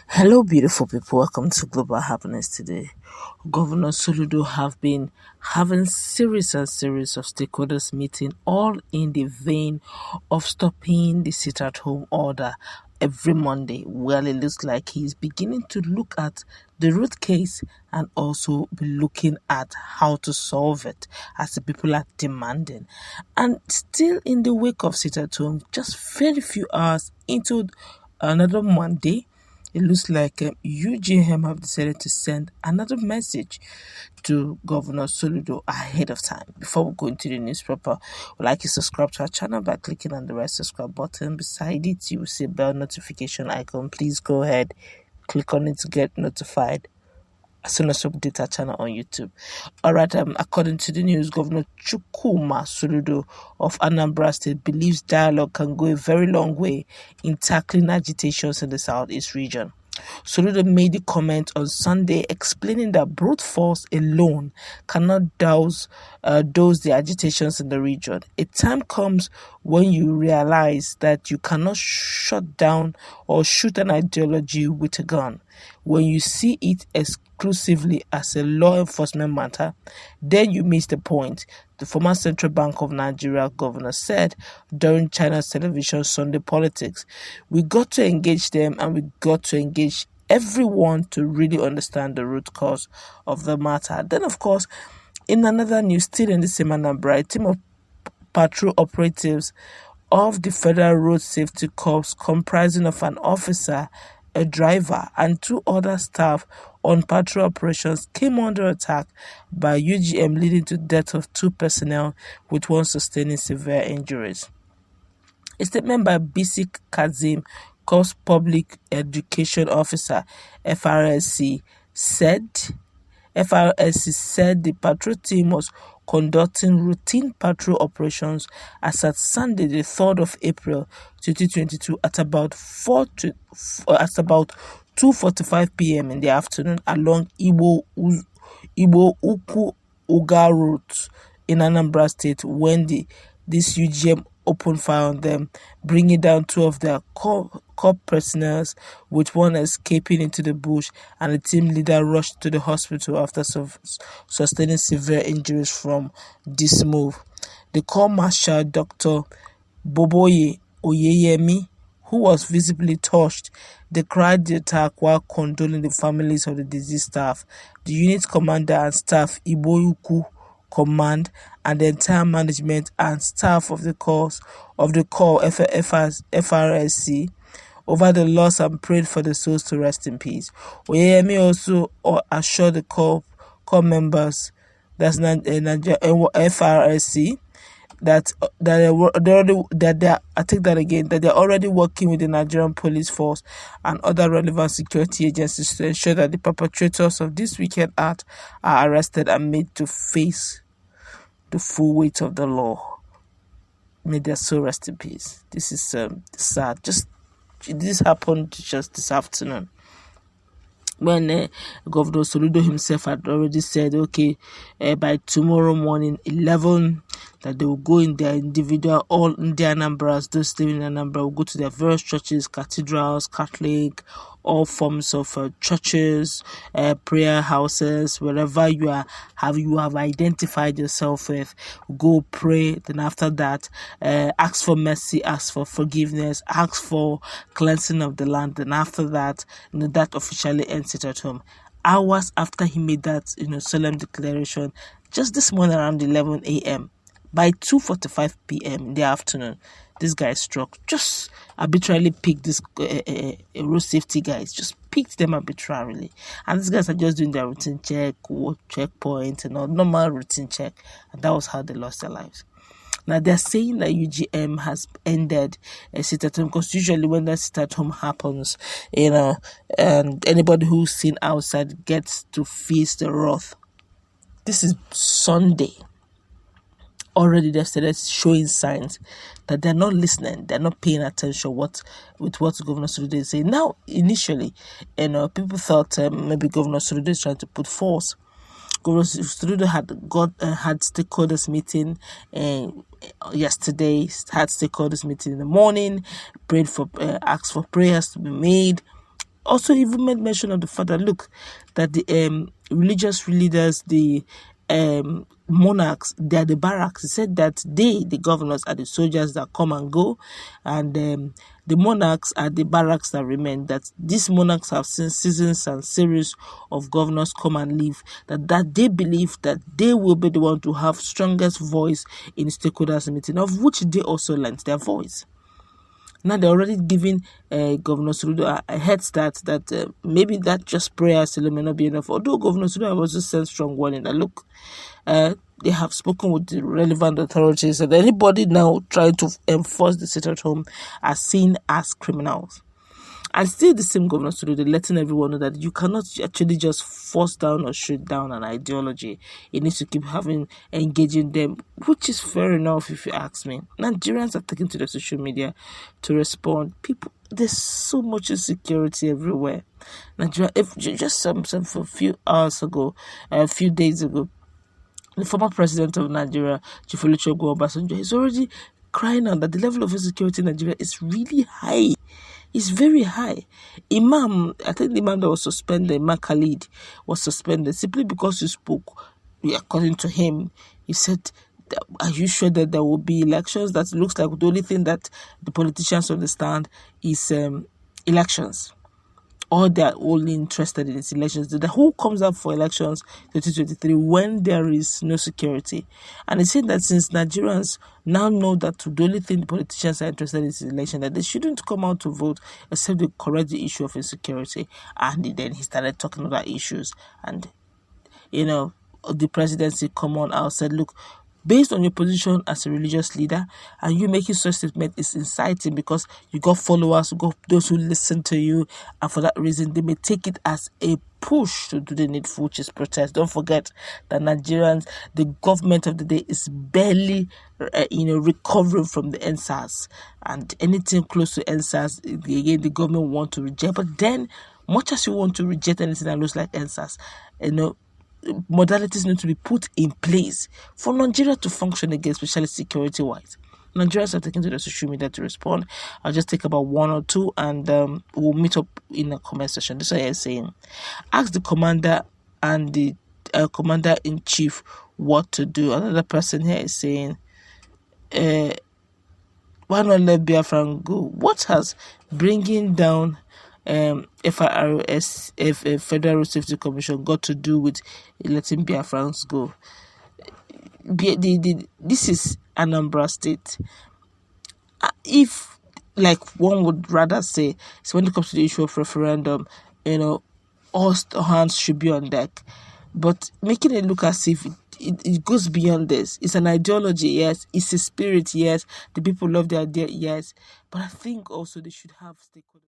Hello, beautiful people. Welcome to Global Happiness today. Governor Soludo have been having series and series of stakeholders meeting, all in the vein of stopping the sit-at-home order every Monday. Well, it looks like he's beginning to look at the root case and also be looking at how to solve it as the people are demanding. And still in the wake of sit-at-home, just very few hours into another Monday, it looks like UGM have decided to send another message to Governor Soludo ahead of time. Before we go into the news proper, we'd like you to subscribe to our channel by clicking on the red subscribe button. Beside it, you will see a bell notification icon. Please go ahead, click on it to get notified as soon as we update our channel on YouTube. Alright, according to the news, Governor Chukwuma Soludo of Anambra State believes dialogue can go a very long way in tackling agitations in the southeast region. Soludo made the comment on Sunday explaining that brute force alone cannot douse the agitations in the region. A time comes when you realize that you cannot shut down or shoot an ideology with a gun. When you see it exclusively as a law enforcement matter, then you miss the point, the former Central Bank of Nigeria governor said during China's television Sunday Politics. We got to engage them, and we got to engage everyone to really understand the root cause of the matter. Then, of course, in another news, still in the same Anambra, a team of patrol operatives of the Federal Road Safety Corps comprising of an officer, a driver, and two other staff on patrol operations came under attack by UGM, leading to the death of two personnel with one sustaining severe injuries. A statement by Bisi Kazim, Corps Public Education Officer, FRSC, said the patrol team was conducting routine patrol operations as at Sunday, the 3rd of April 2022 at about 2:45 p.m. in the afternoon along Igbo Ukwu Uga route in Anambra State when this UGM opened fire on them, bringing down two of their corps personnel, with one escaping into the bush, and the team leader rushed to the hospital after sustaining severe injuries from this move. The Corps Marshal Dr. Boboye Oyeyemi, who was visibly touched, decried the attack while condoling the families of the deceased staff. The unit commander and staff, Iboyuku Command, and the entire management and staff of the corps FRSC over the loss and prayed for the souls to rest in peace. Oyeyemi also assured the corps members, that's FRSC, that they're already working with the Nigerian police force and other relevant security agencies to ensure that the perpetrators of this wicked act are arrested and made to face the full weight of the law. May their soul rest in peace. This is sad. This happened just this afternoon, when Governor Soludo himself had already said, okay, by tomorrow morning, 11, that they will go in their individual, all in their Anambras, those living in Anambra will go to their various churches, cathedrals, Catholic, all forms of churches, prayer houses, wherever you have identified yourself with, go pray. Then after that, ask for mercy, ask for forgiveness, ask for cleansing of the land. Then after that, that officially ends it at home. Hours after he made that, solemn declaration, just this morning around 11 a.m., by 2:45 p.m. in the afternoon, this guy struck, just arbitrarily picked this road safety guys, just picked them arbitrarily. And these guys are just doing their routine checkpoint and all, normal routine check. And that was how they lost their lives. Now, they're saying that UGM has ended a sit-at-home, because usually when that sit-at-home happens, and anybody who's seen outside gets to face the wrath. This is Sunday. Already they've started showing signs that they're not listening, they're not paying attention with what Governor Soludo is saying. Now, initially, people thought maybe Governor Soludo is trying to put force. Governor Soludo had stakeholders meeting yesterday, had stakeholders meeting in the morning, asked for prayers to be made. also even made mention of the fact that, look, that the religious leaders, the monarchs, they are the barracks. He said that they, the governors, are the soldiers that come and go, and the monarchs are the barracks that remain. That these monarchs have seen seasons and series of governors come and leave. That they believe that they will be the one to have strongest voice in stakeholders meeting, of which they also lent their voice. Now they're already giving Governor Soludo a head start that maybe that just prayer still may not be enough. Although Governor Soludo was just sent strong warning that, look, they have spoken with the relevant authorities, and anybody now trying to enforce the sit at home are seen as criminals. And still the same Governor Soludo letting everyone know that you cannot actually just force down or shoot down an ideology. You need to keep engaging them, which is fair enough if you ask me. Nigerians are taking to the social media to respond. People, there's so much insecurity everywhere. Nigeria, just a few hours ago, a few days ago, the former president of Nigeria, Chief Olusegun Obasanjo, is already crying out that the level of insecurity in Nigeria is really high. It's very high. I think the Imam that was suspended, Imam Khalid, was suspended simply because he spoke. According to him, he said, are you sure that there will be elections? That looks like the only thing that the politicians understand is elections. Or they're only interested in its elections. Who comes up for elections 2023 when there is no security? And it's saying that since Nigerians now know that the only thing the politicians are interested in is election, that they shouldn't come out to vote except they correct the issue of insecurity. And then he started talking about issues. And, the presidency come on out, said, look, based on your position as a religious leader, and you making such statement is inciting because you got followers, you got those who listen to you, and for that reason, they may take it as a push to do the needful, which is protest. Don't forget that Nigerians, the government of the day, is barely, recovering from the NSAS, and anything close to NSAS, again, the government want to reject. But then, much as you want to reject anything that looks like NSAS, modalities need to be put in place for Nigeria to function again, especially security-wise. Nigerians are taking to the social media to respond. I'll just take about one or two, and we'll meet up in a comment section. This is what I'm saying. Ask the commander and the commander-in-chief what to do. Another person here is saying, why not let Biafra go? What has bringing down FRSC, Federal Safety Commission, got to do with letting Biafrans go? This is Anambra State. If, like one would rather say, so when it comes to the issue of referendum, all hands should be on deck. But making it look as if it goes beyond this. It's an ideology, yes. It's a spirit, yes. The people love the idea, yes. But I think also they should have stakeholders.